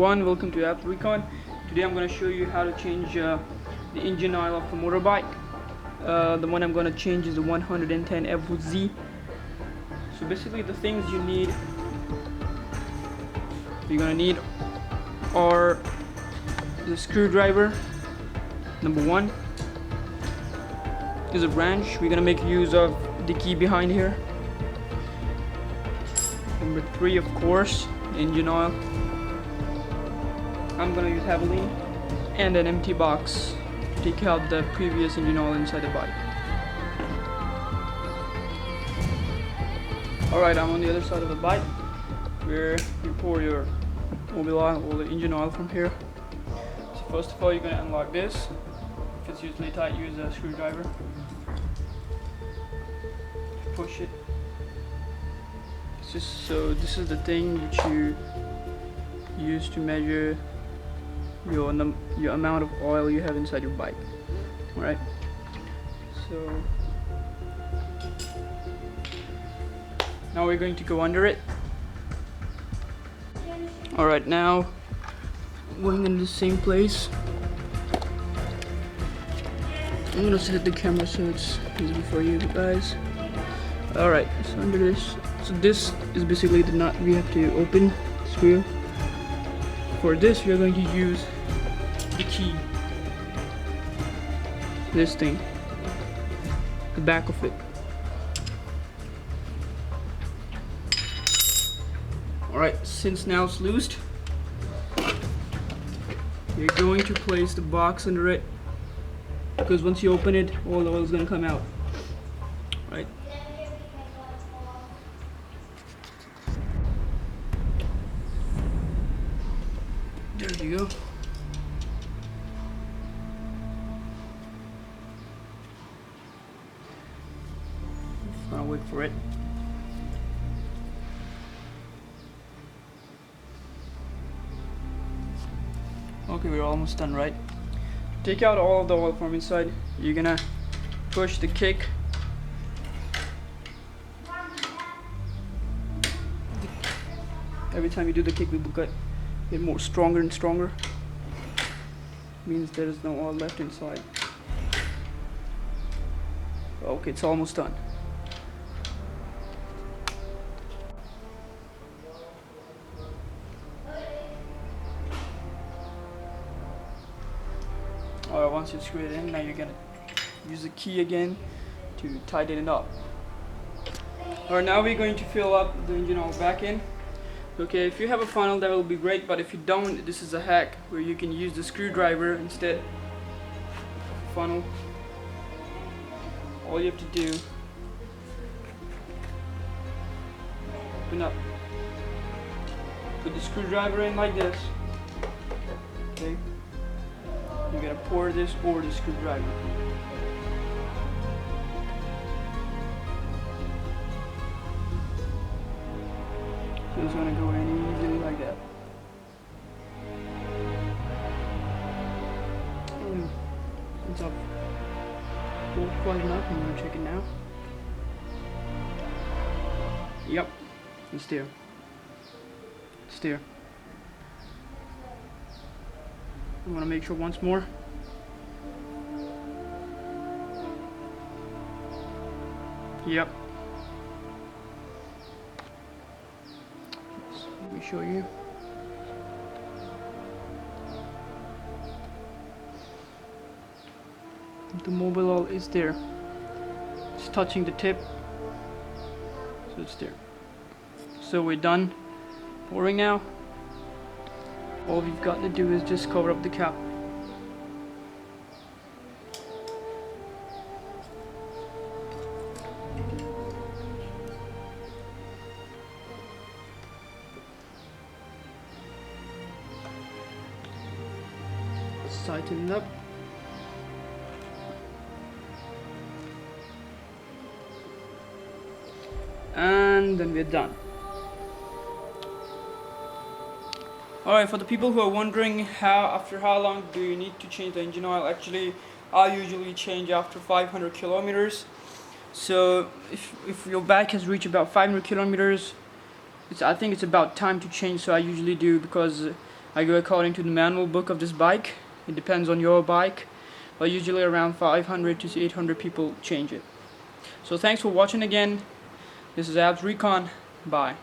everyone, welcome to Recon. Today I'm going to show you how to change the engine oil of a motorbike. The one I'm going to change is the 110 Evo Z. So basically the things you're going to need are the screwdriver. Number one is a wrench. We're going to make use of the key behind here. Number three, of course, engine oil. I'm gonna use heavily, and an empty box to take out the previous engine oil inside the bike. Alright, I'm on the other side of the bike where you pour your mobile oil or the engine oil from here. So first of all, you're gonna unlock this. If it's usually tight, use a screwdriver. Push it. So this is the thing which you use to measure your amount of oil you have inside your bike. Alright, so now we're going to go under it. Alright, now going in the same place. I'm gonna set the camera so it's easy for you guys. Alright, so under this, so this is basically the nut we have to open, screw. For this we are going to use the key, this thing, the back of it. Alright, since now it's loosed, you're going to place the box under it, because once you open it, all the oil is going to come out. Right? There you go. I'll wait for it. Okay, we're almost done, right? Take out all of the oil from inside. You're gonna push the kick. Every time you do the kick, we get more stronger and stronger. Means there is no oil left inside. Okay, it's almost done. Alright, once you screw it in, now you're gonna use the key again to tighten it up. Alright, now we're going to fill up the engine oil back in. Okay, if you have a funnel, that will be great, but if you don't, this is a hack where you can use the screwdriver instead of a funnel. All you have to do, open up, put the screwdriver in like this. Okay, you're gonna pour this over the screwdriver. So it's gonna go in easily like that. It's up quite enough. I'm gonna check it now. Yep, it's there. It's there. I want to make sure once more. Yep. Let me show you. The mobile oil is there. It's touching the tip, so it's there. So we're done pouring now. All we've got to do is just cover up the cap. Let's tighten it up. And then we're done. Alright, for the people who are wondering after how long do you need to change the engine oil, actually I usually change after 500 kilometers. So if your bike has reached about 500 kilometers, I think it's about time to change. So I usually do, because I go according to the manual book of this bike. It depends on your bike, but usually around 500 to 800 people change it. So thanks for watching again. This is Abs Recon. Bye.